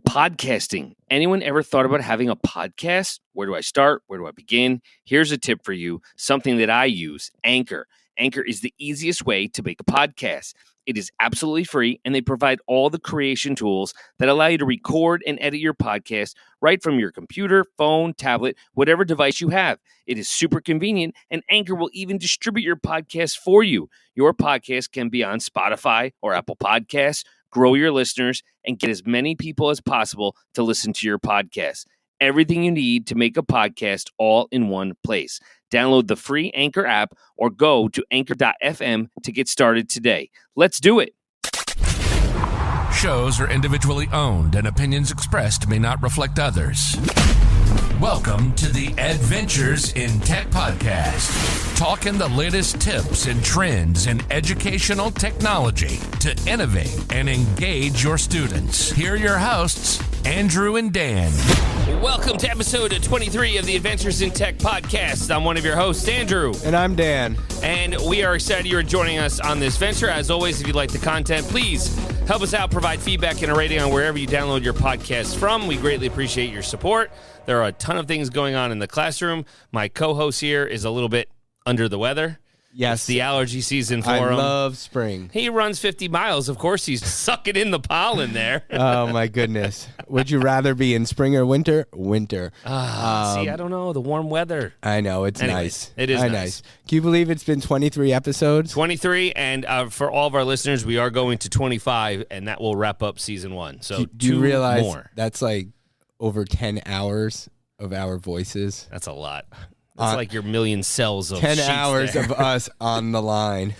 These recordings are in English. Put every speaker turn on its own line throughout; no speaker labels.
Podcasting. Anyone ever thought about having a podcast? Where do I start? Where do I begin? Here's a tip for you, something that I use, Anchor. Anchor is the easiest way to make a podcast. It is absolutely free, and they provide all the creation tools that allow you to record and edit your podcast right from your computer, phone, tablet, whatever device you have. It is super convenient, and Anchor will even distribute your podcast for you. Your podcast can be on Spotify or Apple Podcasts. Grow your listeners and get as many people as possible to listen to your podcast. Everything you need to make a podcast all in one place. Download the free Anchor app or go to anchor.fm to get started today. Let's do it.
Shows are individually owned and opinions expressed may not reflect others. Welcome to the Edventures in Tech podcast. Talking the latest tips and trends in educational technology to innovate and engage your students. Here are your hosts, Andrew and Dan.
Welcome to episode 23 of the Adventures in Tech podcast. I'm one of your hosts, Andrew.
And I'm Dan.
And we are excited you're joining us on this venture. As always, if you like the content, please help us out, provide feedback and a rating on wherever you download your podcasts from. We greatly appreciate your support. There are a ton of things going on in the classroom. My co-host here is a little bit under the weather.
Yes.
It's the allergy season for him.
I love spring.
He runs 50 miles. Of course, he's sucking in the pollen there.
Oh, my goodness. Would you rather be in spring or winter? Winter.
See, I don't know. The warm weather.
I know. It's
Anyways,
nice.
It is nice.
Can you believe it's been 23 episodes?
23, and for all of our listeners, we are going to 25, and that will wrap up season one. So
do you realize
more.
That's like over 10 hours of our voices?
That's a lot. It's like your million cells of
10
sheets
hours
there.
of us on the line.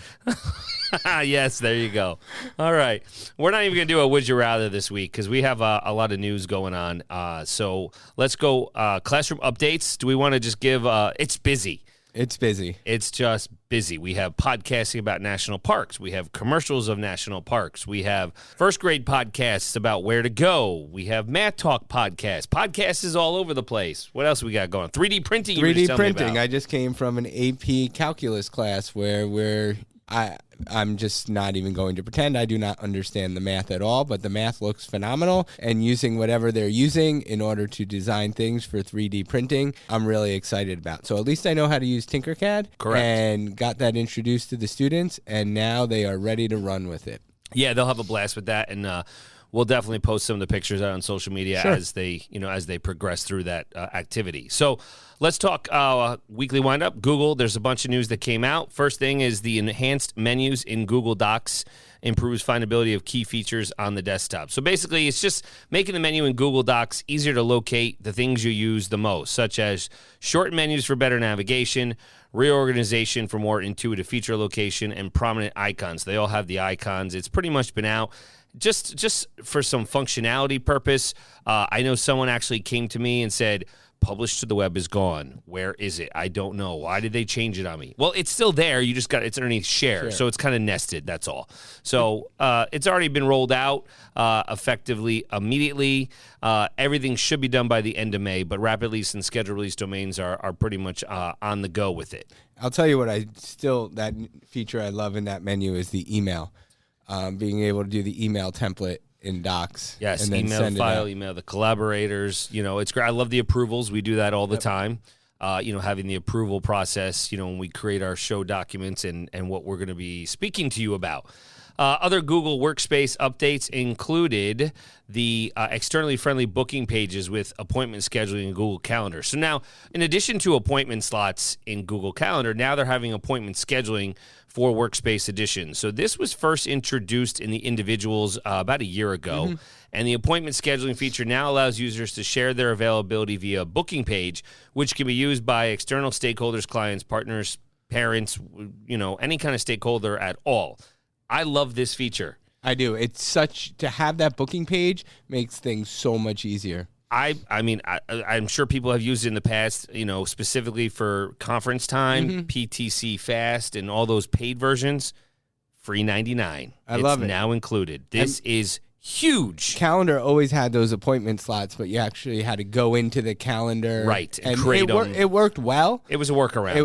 Yes, there you go. All right. We're not even going to do a Would You Rather this week because we have a lot of news going on. So let's go classroom updates. Do we want to just give it's busy.
It's busy.
It's just busy. We have podcasting about national parks. We have commercials of national parks. We have first grade podcasts about where to go. We have math talk podcasts. Podcasts is all over the place. What else we got going? 3D printing.
3D printing. I just came from an AP calculus class where I'm just not even going to pretend I do not understand the math at all, but the math looks phenomenal, and using whatever they're using in order to design things for 3D printing, I'm really excited about. So at least I know how to use Tinkercad.
Correct.
And got that introduced to the students, and now they are ready to run with it.
Yeah, they'll have a blast with that, and we'll definitely post some of the pictures out on social media as they progress through that activity. So let's talk weekly windup. Google, there's a bunch of news that came out. First thing is the enhanced menus in Google Docs improves findability of key features on the desktop. So basically, it's just making the menu in Google Docs easier to locate the things you use the most, such as short menus for better navigation, reorganization for more intuitive feature location, and prominent icons. They all have the icons. It's pretty much been out. Just for some functionality purpose, I know someone actually came to me and said, published to the web is gone. Where is it? I don't know. Why did they change it on me? Well, it's still there. You just it's underneath share. So it's kind of nested. That's all. So it's already been rolled out effectively immediately. Everything should be done by the end of May, but rapid release and scheduled release domains are pretty much on the go with it.
I'll tell you what that feature I love in that menu is the email. Being able to do the email template in Docs.
Yes,
and then
email
send
the file, email the collaborators. It's great. I love the approvals. We do that all the time. Having the approval process, when we create our show documents and what we're going to be speaking to you about. Other Google Workspace updates included the externally friendly booking pages with appointment scheduling in Google Calendar. So now, in addition to appointment slots in Google Calendar, now they're having appointment scheduling for Workspace Edition. So this was first introduced in the individuals about a year ago, and the appointment scheduling feature now allows users to share their availability via a booking page, which can be used by external stakeholders, clients, partners, parents, any kind of stakeholder at all. I love this feature.
I do. It's to have that booking page makes things so much easier.
I'm sure people have used it in the past, specifically for conference time, PTC Fast, and all those paid versions. Free $99.
I love it.
It's now included. This is Huge.
Calendar always had those appointment slots, but you actually had to go into the calendar.
Right.
And
create them.
It worked well.
It was a workaround.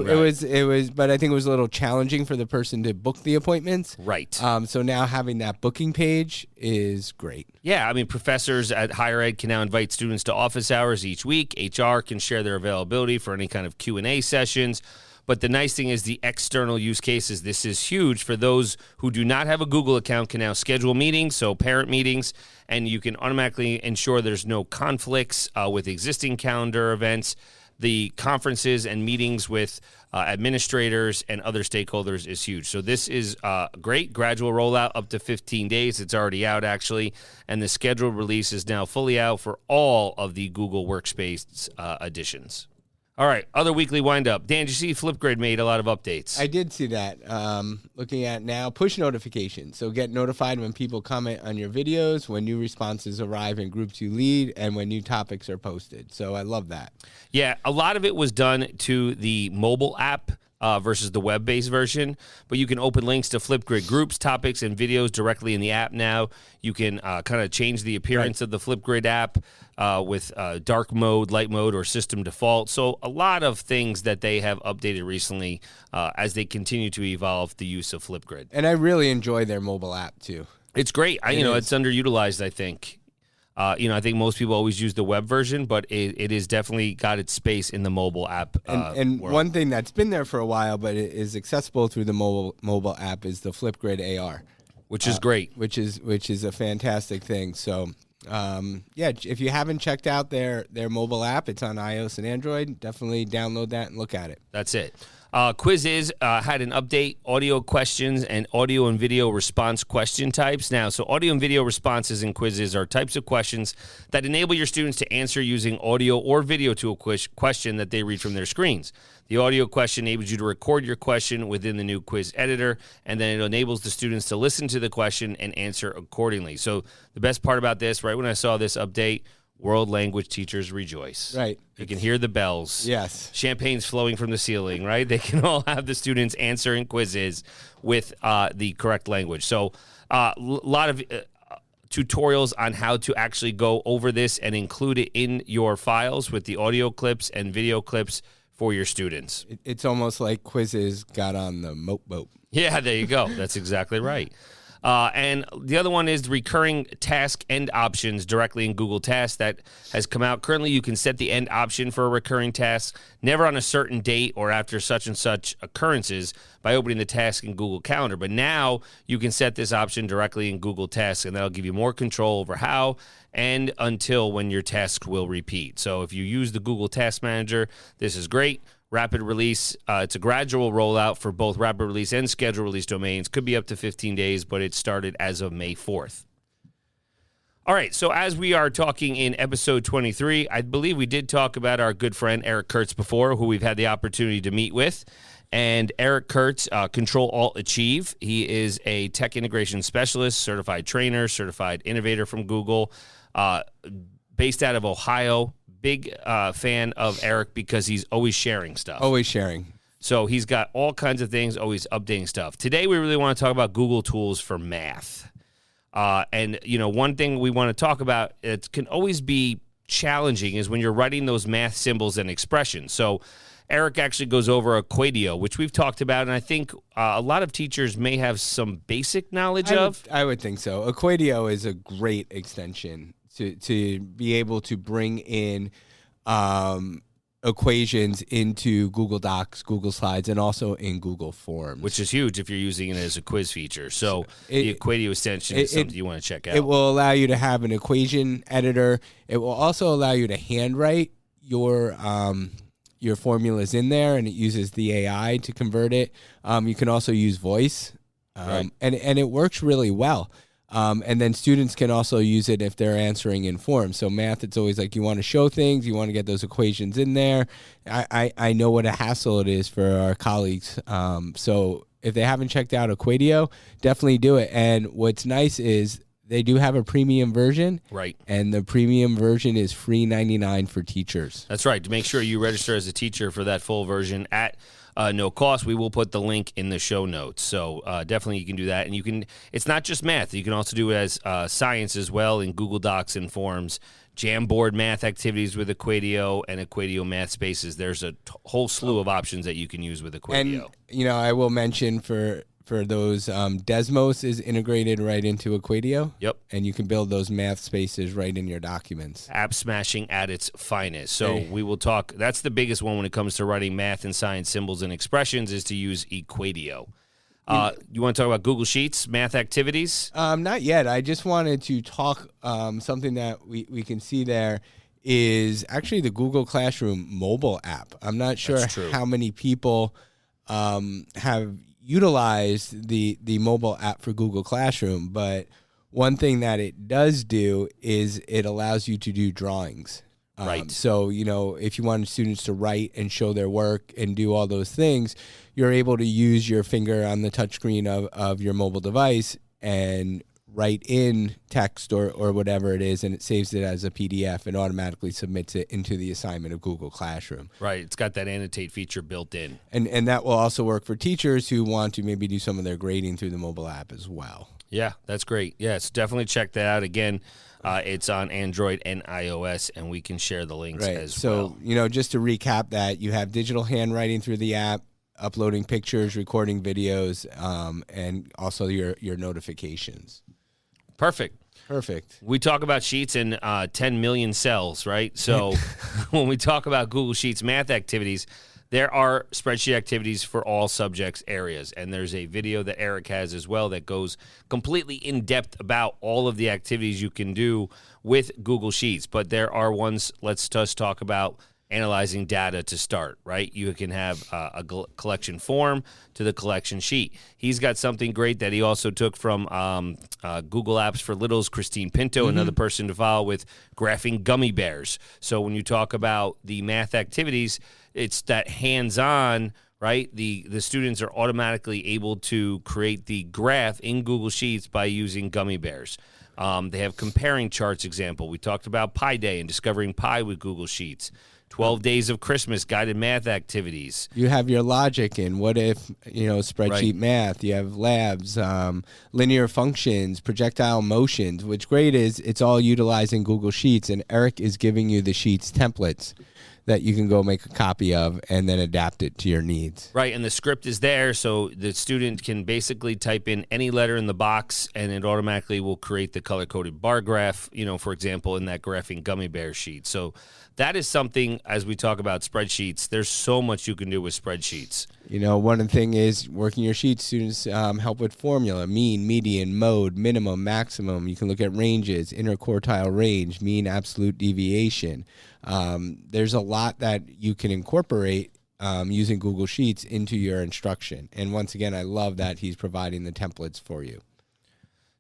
It was, but I think it was a little challenging for the person to book the appointments.
Right.
So now having that booking page is great.
Yeah, I mean, professors at higher ed can now invite students to office hours each week. HR can share their availability for any kind of Q&A sessions. But the nice thing is the external use cases. This is huge for those who do not have a Google account can now schedule meetings, so parent meetings, and you can automatically ensure there's no conflicts with existing calendar events. The conferences and meetings with administrators and other stakeholders is huge. So this is a great gradual rollout up to 15 days. It's already out, actually, and the scheduled release is now fully out for all of the Google Workspace editions. All right, other weekly wind-up. Dan, did you see Flipgrid made a lot of updates?
I did see that. Looking at now, push notifications. So get notified when people comment on your videos, when new responses arrive in groups you lead, and when new topics are posted. So I love that.
Yeah, a lot of it was done to the mobile app versus the web-based version, but you can open links to Flipgrid groups, topics, and videos directly in the app now. You can kind of change the appearance of the Flipgrid app with dark mode, light mode, or system default. So a lot of things that they have updated recently as they continue to evolve the use of Flipgrid.
And I really enjoy their mobile app, too.
It's great. It's underutilized, I think. I think most people always use the web version, but it has definitely got its space in the mobile app.
And one thing that's been there for a while, but it is accessible through the mobile app, is the Flipgrid AR,
which is great.
Which is a fantastic thing. So, if you haven't checked out their mobile app, it's on iOS and Android. Definitely download that and look at it.
That's it. Quizizz had an update, audio questions and audio and video response question types. Now, so audio and video responses in Quizizz are types of questions that enable your students to answer using audio or video to a question that they read from their screens. The audio question enables you to record your question within the new quiz editor, and then it enables the students to listen to the question and answer accordingly. So the best part about this, right when I saw this update, world language teachers rejoice.
Right.
You can hear the bells.
Yes.
Champagne's flowing from the ceiling, right? They can all have the students answering quizzes with the correct language. So a lot of tutorials on how to actually go over this and include it in your files with the audio clips and video clips for your students.
It's almost like Quizizz got on the moat boat.
Yeah, there you go. That's exactly right. And the other one is the recurring task end options directly in Google Tasks that has come out. Currently, you can set the end option for a recurring task, never on a certain date or after such and such occurrences, by opening the task in Google Calendar. But now you can set this option directly in Google Tasks, and that'll give you more control over how and until when your task will repeat. So if you use the Google Task Manager, this is great. Rapid release, it's a gradual rollout for both rapid release and scheduled release domains. Could be up to 15 days, but it started as of May 4th. All right, so as we are talking in episode 23, I believe we did talk about our good friend Eric Curts before, who we've had the opportunity to meet with. And Eric Curts, Control-Alt-Achieve. He is a tech integration specialist, certified trainer, certified innovator from Google, based out of Ohio. Big fan of Eric because he's always sharing stuff.
Always sharing.
So he's got all kinds of things, always updating stuff. Today, we really want to talk about Google tools for math. And, one thing we want to talk about, it can always be challenging, is when you're writing those math symbols and expressions. So Eric actually goes over Equatio, which we've talked about, and I think a lot of teachers may have some basic knowledge of.
I would think so. Equatio is a great extension to be able to bring in equations into Google Docs, Google Slides, and also in Google Forms.
Which is huge if you're using it as a quiz feature. So the Equatio extension is something you want to check out.
It will allow you to have an equation editor. It will also allow you to handwrite your formulas in there, and it uses the AI to convert it. You can also use voice, and it works really well. And then students can also use it if they're answering in forms. So math, it's always like you want to show things, you want to get those equations in there. I know what a hassle it is for our colleagues. So if they haven't checked out Equatio, definitely do it. And what's nice is they do have a premium version.
Right.
And the premium version is free $99 for teachers.
That's right. To make sure you register as a teacher for that full version at no cost. We will put the link in the show notes. So definitely you can do that. And it's not just math. You can also do it as science as well in Google Docs and Forms. Jamboard math activities with Equadio and Equadio math spaces. There's a whole slew of options that you can use with Equadio.
And, I will mention for those, Desmos is integrated right into Equadio.
Yep.
And you can build those math spaces right in your documents.
App smashing at its finest. So we will talk. That's the biggest one when it comes to writing math and science symbols and expressions is to use Equadio. You want to talk about Google Sheets, math activities?
Not yet. I just wanted to talk something that we can see there is actually the Google Classroom mobile app. I'm not sure how many people have utilized the mobile app for Google Classroom, but one thing that it does do is it allows you to do drawings.
Right.
So, if you want students to write and show their work and do all those things, you're able to use your finger on the touchscreen of your mobile device and write in text or whatever it is, and it saves it as a PDF and automatically submits it into the assignment of Google Classroom.
Right. It's got that annotate feature built in.
And that will also work for teachers who want to maybe do some of their grading through the mobile app as well.
Yeah, that's great. Yes, definitely check that out. Again, it's on Android and iOS, and we can share the links as well.
So, just to recap that, you have digital handwriting through the app, uploading pictures, recording videos, and also your notifications.
Perfect. We talk about Sheets in 10 million cells, right? So when we talk about Google Sheets math activities, there are spreadsheet activities for all subjects areas, and there's a video that Eric has as well that goes completely in-depth about all of the activities you can do with Google Sheets. But there are ones, let's just talk about analyzing data to start, right? You can have a collection form to the collection sheet. He's got something great that he also took from Google Apps for Littles, Christine Pinto, another person to follow, with graphing gummy bears. So when you talk about the math activities, it's that hands-on, right? The students are automatically able to create the graph in Google Sheets by using gummy bears. They have comparing charts example. We talked about Pi Day and discovering pi with Google Sheets. 12 Days of Christmas guided math activities.
You have your logic in what if, spreadsheet math. You have labs, linear functions, projectile motions. What's great is it's all utilizing Google Sheets, and Eric is giving you the Sheets templates that you can go make a copy of and then adapt it to your needs.
Right, and the script is there, so the student can basically type in any letter in the box, and it automatically will create the color-coded bar graph, for example, in that graphing gummy bear sheet. So that is something, as we talk about spreadsheets, there's so much you can do with spreadsheets.
One thing is working your sheets, students help with formula, mean, median, mode, minimum, maximum. You can look at ranges, interquartile range, mean, absolute deviation. There's a lot that you can incorporate using Google Sheets into your instruction. And once again, I love that he's providing the templates for you.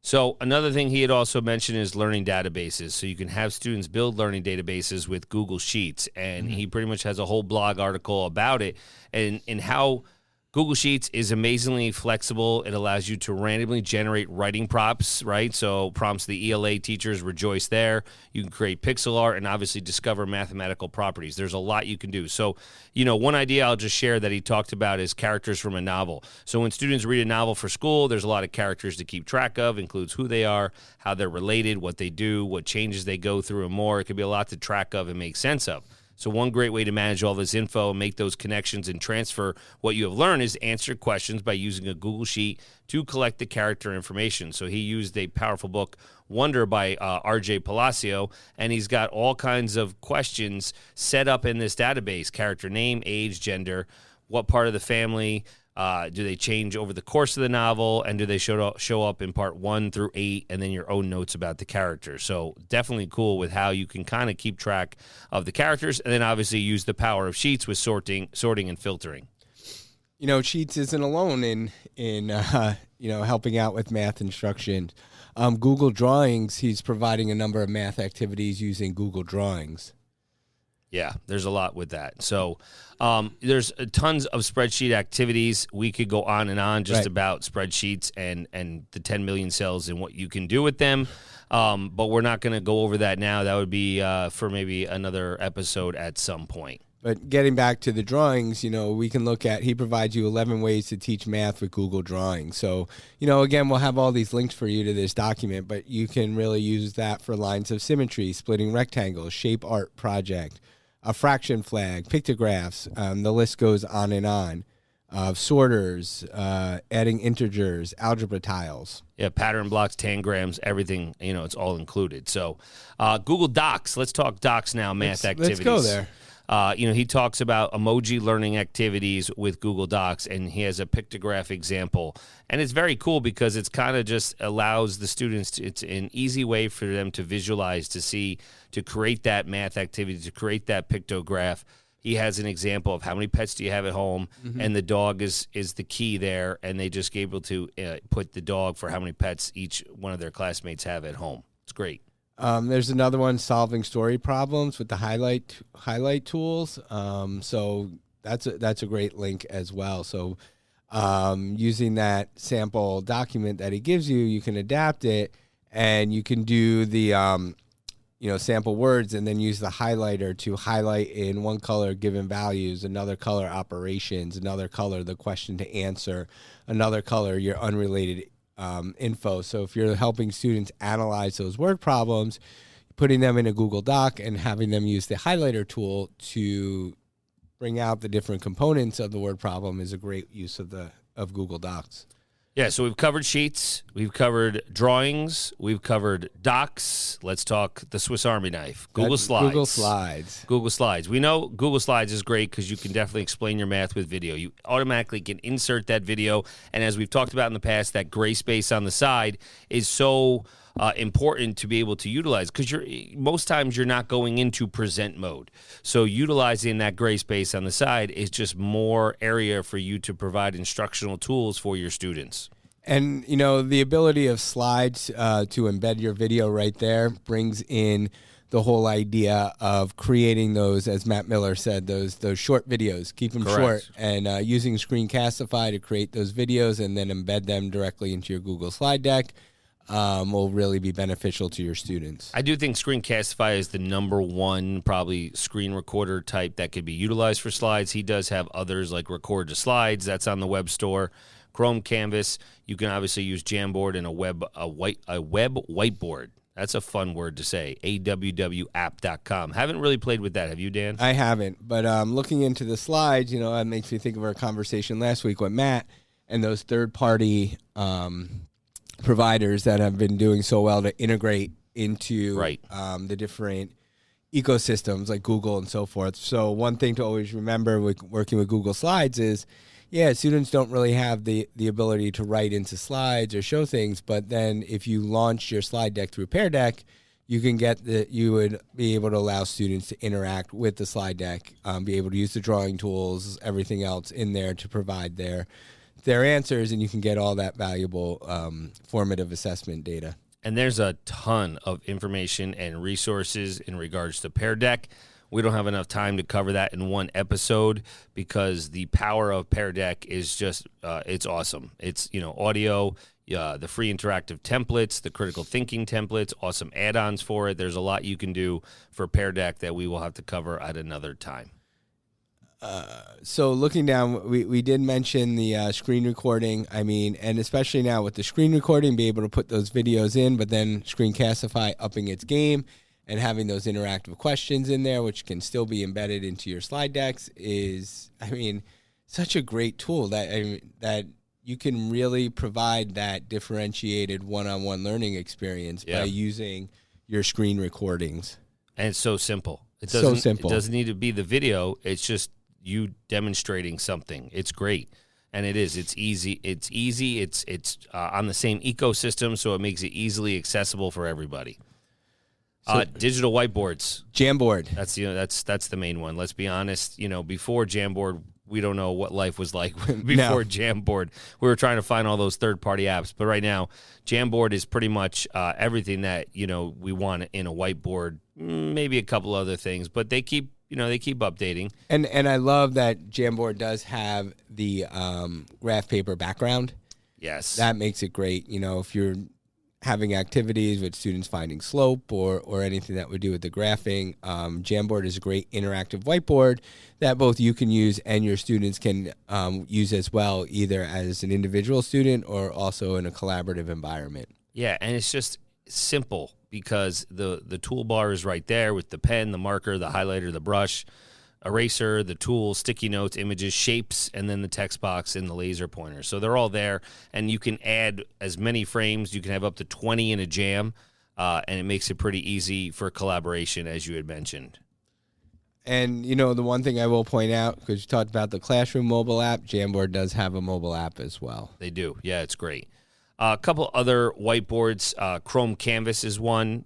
So another thing he had also mentioned is learning databases. So you can have students build learning databases with Google Sheets. And he pretty much has a whole blog article about it and how Google Sheets is amazingly flexible. It allows you to randomly generate writing prompts, right? So prompts the ELA teachers rejoice there. You can create pixel art and obviously discover mathematical properties. There's a lot you can do. So, one idea I'll just share that he talked about is characters from a novel. So when students read a novel for school, there's a lot of characters to keep track of, includes who they are, how they're related, what they do, what changes they go through, and more. It could be a lot to track of and make sense of. So one great way to manage all this info and make those connections and transfer what you have learned is answer questions by using a Google Sheet to collect the character information. So he used a powerful book, Wonder by R.J. Palacio, and he's got all kinds of questions set up in this database: character name, age, gender, what part of the family, do they change over the course of the novel, and do they show up in part 1 through 8, and then your own notes about the character. So definitely cool with how you can kind of keep track of the characters, and then obviously use the power of Sheets with sorting and filtering.
Sheets isn't alone in helping out with math instruction. Google Drawings, he's providing a number of math activities using Google Drawings.
Yeah, there's a lot with that. So there's tons of spreadsheet activities. We could go on and on just about spreadsheets and the 10 million cells and what you can do with them. But we're not going to go over that now. That would be for maybe another episode at some point.
But getting back to the drawings, we can look at, he provides you 11 ways to teach math with Google Drawings. So, again, we'll have all these links for you to this document, but you can really use that for lines of symmetry, splitting rectangles, shape art project, a fraction flag, pictographs. The list goes on and on. Sorters, adding integers, algebra tiles.
Yeah, pattern blocks, tangrams, everything, it's all included. So Google Docs, let's talk Docs now, math activities.
Let's go there.
He talks about emoji learning activities with Google Docs, and he has a pictograph example. And it's very cool because it's kind of just allows the students, it's an easy way for them to visualize, to see, to create that math activity, to create that pictograph. He has an example of how many pets do you have at home, and the dog is the key there, and they just able to put the dog for how many pets each one of their classmates have at home. It's great.
There's another one, solving story problems with the highlight tools. So that's a great link as well. So using that sample document that he gives you, you can adapt it, and you can do the sample words, and then use the highlighter to highlight in one color given values, another color operations, another color the question to answer, another color your unrelated info. So if you're helping students analyze those word problems, putting them in a Google Doc and having them use the highlighter tool to bring out the different components of the word problem is a great use of Google Docs.
Yeah, so we've covered sheets, we've covered drawings, we've covered docs. Let's talk the Swiss Army knife, Google Slides.
Google Slides.
We know Google Slides is great because you can definitely explain your math with video. You automatically can insert that video, and as we've talked about in the past, that gray space on the side is so important to be able to utilize, because most times you're not going into present mode. So utilizing that gray space on the side is just more area for you to provide instructional tools for your students.
And, the ability of slides to embed your video right there brings in the whole idea of creating those, as Matt Miller said, those short videos. Keep them short, and using Screencastify to create those videos and then embed them directly into your Google slide deck will really be beneficial to your students.
I do think Screencastify is the number one probably screen recorder type that could be utilized for slides. He does have others like Record to Slides. That's on the web store. Chrome Canvas. You can obviously use Jamboard and a web whiteboard. That's a fun word to say. awwapp.com. Haven't really played with that. Have you, Dan?
I haven't, but looking into the slides, that makes me think of our conversation last week with Matt and those third-party providers that have been doing so well to integrate into the different ecosystems like Google and so forth. So one thing to always remember with working with Google Slides is, students don't really have the ability to write into slides or show things, but then if you launch your slide deck through Pear Deck, you would be able to allow students to interact with the slide deck, be able to use the drawing tools, everything else in there to provide their answers, and you can get all that valuable formative assessment data.
And there's a ton of information and resources in regards to Pear Deck. We don't have enough time to cover that in one episode because the power of Pear Deck is just, it's awesome. It's, audio, the free interactive templates, the critical thinking templates, awesome add-ons for it. There's a lot you can do for Pear Deck that we will have to cover at another time.
So looking down, we did mention the screen recording. And especially now with the screen recording, be able to put those videos in, but then Screencastify upping its game and having those interactive questions in there, which can still be embedded into your slide decks, is, such a great tool that you can really provide that differentiated one-on-one learning experience by using your screen recordings.
And it's so simple. It doesn't need to be the video. It's just you demonstrating something. It's great. And it is. It's easy. It's on the same ecosystem, so it makes it easily accessible for everybody. Digital whiteboards.
Jamboard.
That's the main one. Let's be honest. Before Jamboard, we don't know what life was like before Jamboard. We were trying to find all those third-party apps, but right now, Jamboard is pretty much everything that we want in a whiteboard. Maybe a couple other things, but they keep updating. And
I love that Jamboard does have the graph paper background.
Yes,
that makes it great. If you're having activities with students finding slope or anything that would do with the graphing, Jamboard is a great interactive whiteboard that both you can use and your students can use as well, either as an individual student or also in a collaborative environment.
Yeah, and it's just simple because the toolbar is right there with the pen, the marker, the highlighter, the brush, eraser, the tool, sticky notes, images, shapes, and then the text box and the laser pointer. So they're all there, and you can add as many frames. You can have up to 20 in a jam, and it makes it pretty easy for collaboration, as you had mentioned.
And, the one thing I will point out, because you talked about the classroom mobile app, Jamboard does have a mobile app as well.
They do. Yeah, it's great. A couple other whiteboards. Chrome Canvas is one.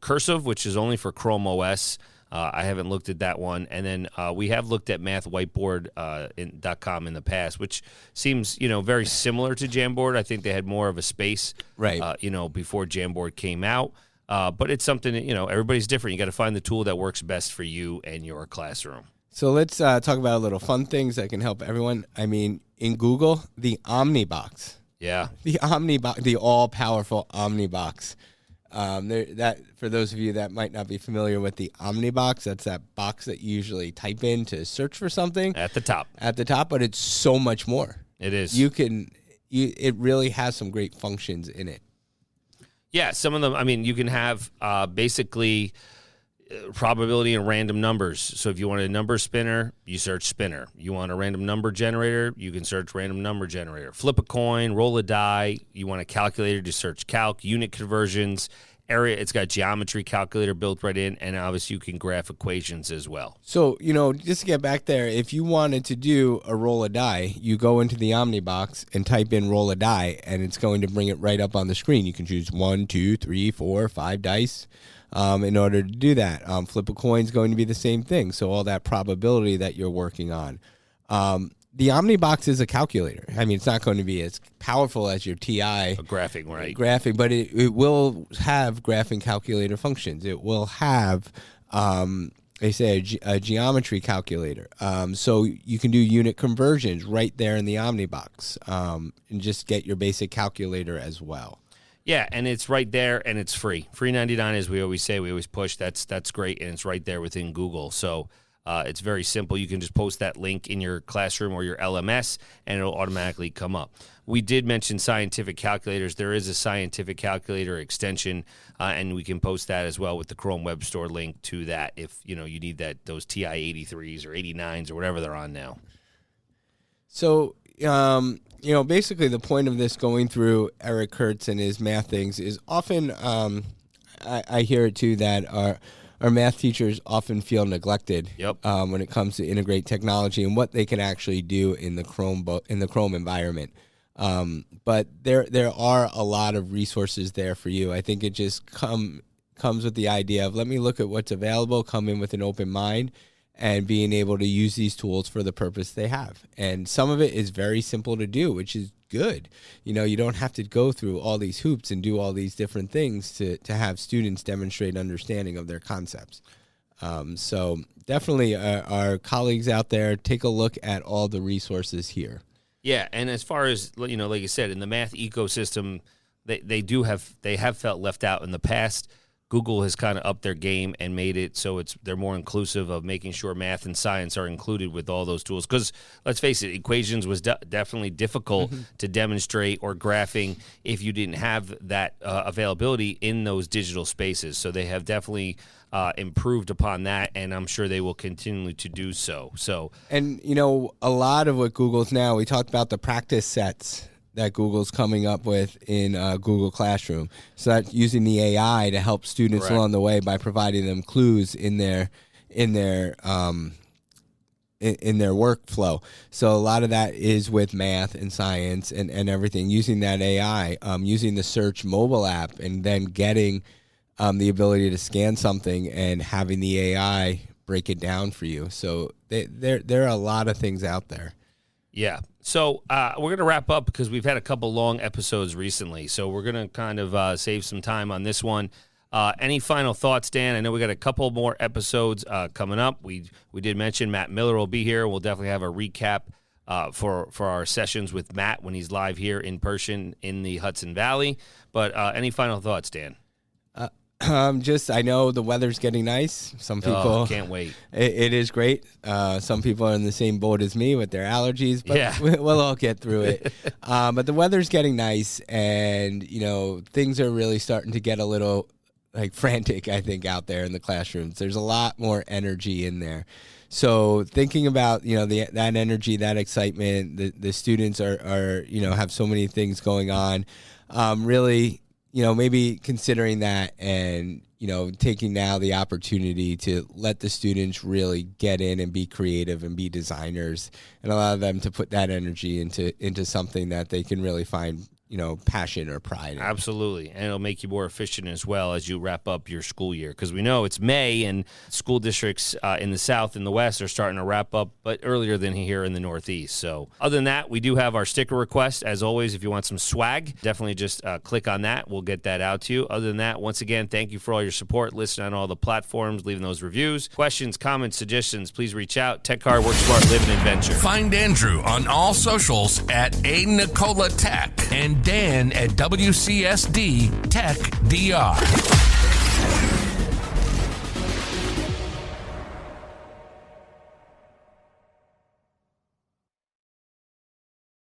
Cursive, which is only for Chrome OS. I haven't looked at that one. And then we have looked at mathwhiteboard.com in the past, which seems, very similar to Jamboard. I think they had more of a space,
right?
Before Jamboard came out. But it's something that, everybody's different. You got to find the tool that works best for you and your classroom.
So let's talk about a little fun things that can help everyone. I mean, in Google, the Omnibox.
Yeah.
The Omnibox, the all-powerful Omnibox. That for those of you that might not be familiar with the Omnibox, that's that box that you usually type in to search for something
at the top,
but it's so much more.
It is.
It really has some great functions in it.
Yeah, some of them. I mean, you can have basically probability and random numbers. So if you want a number spinner, you search spinner. You want a random number generator, you can search random number generator. Flip a coin, roll a die. You want a calculator to search calc, unit conversions, area. It's got geometry calculator built right in, and obviously you can graph equations as well.
So, just to get back there, if you wanted to do a roll a die, you go into the Omnibox and type in roll a die, and it's going to bring it right up on the screen. You can choose 1, 2, 3, 4, 5 dice. In order to do that. Flip a coin is going to be the same thing. So all that probability that you're working on. The Omnibox is a calculator. I mean, it's not going to be as powerful as your TI.
A graphing, right?
Graphing, but it will have graphing calculator functions. It will have, they say, a geometry calculator. So you can do unit conversions right there in the Omnibox and just get your basic calculator as well.
Yeah, and it's right there, and it's free. Free 99, as we always say. We always push. That's great, and it's right there within Google. So it's very simple. You can just post that link in your classroom or your LMS, and it'll automatically come up. We did mention scientific calculators. There is a scientific calculator extension, and we can post that as well with the Chrome Web Store link to that if you need those TI 83s or 89s or whatever they're on now.
So basically the point of this going through Eric Curts and his math things is often, I hear it too, that our math teachers often feel neglected.
Yep.
When it comes to integrate technology and what they can actually do in the Chrome environment. But there are a lot of resources there for you. I think it just comes with the idea of let me look at what's available, come in with an open mind, and being able to use these tools for the purpose they have. And some of it is very simple to do, which is good. You don't have to go through all these hoops and do all these different things to have students demonstrate understanding of their concepts. So definitely our colleagues out there, take a look at all the resources here.
Yeah, and as far as, like you said, in the math ecosystem, they have felt left out in the past. Google has kind of upped their game and made it so they're more inclusive of making sure math and science are included with all those tools. Because let's face it, equations was definitely difficult to demonstrate or graphing if you didn't have that availability in those digital spaces. So they have definitely improved upon that, and I'm sure they will continue to do so.
And a lot of what Google's now, we talked about the practice sets that Google's coming up with in Google Classroom. So that's using the AI to help students
Correct.
along the way by providing them clues in their workflow. So a lot of that is with math and science and everything, using that AI, using the search mobile app, and then getting the ability to scan something and having the AI break it down for you. So there are a lot of things out there.
Yeah. So we're going to wrap up because we've had a couple long episodes recently. So we're going to kind of save some time on this one. Any final thoughts, Dan? I know we got a couple more episodes coming up. We did mention Matt Miller will be here. We'll definitely have a recap for our sessions with Matt when he's live here in person in the Hudson Valley. But any final thoughts, Dan?
I know the weather's getting nice. Some people
can't wait.
It is great. Some people are in the same boat as me with their allergies, but we'll all get through it. But the weather's getting nice, and things are really starting to get a little frantic, I think, out there in the classrooms. There's a lot more energy in there. So thinking about that energy, that excitement, the students are have so many things going on. Really. Maybe considering that and, taking now the opportunity to let the students really get in and be creative and be designers and allow them to put that energy into something that they can really find, passion or pride in.
Absolutely. And it'll make you more efficient as well as you wrap up your school year. Because we know it's May and school districts in the South and the West are starting to wrap up, but earlier than here in the Northeast. So other than that, we do have our sticker request. As always, if you want some swag, definitely just click on that. We'll get that out to you. Other than that, once again, thank you for all your support, listening on all the platforms, leaving those reviews. Questions, comments, suggestions, please reach out. Tech Car, work smart, live an adventure.
Find Andrew on all socials at @ANicola Tech and Dan at WCSD Tech DR.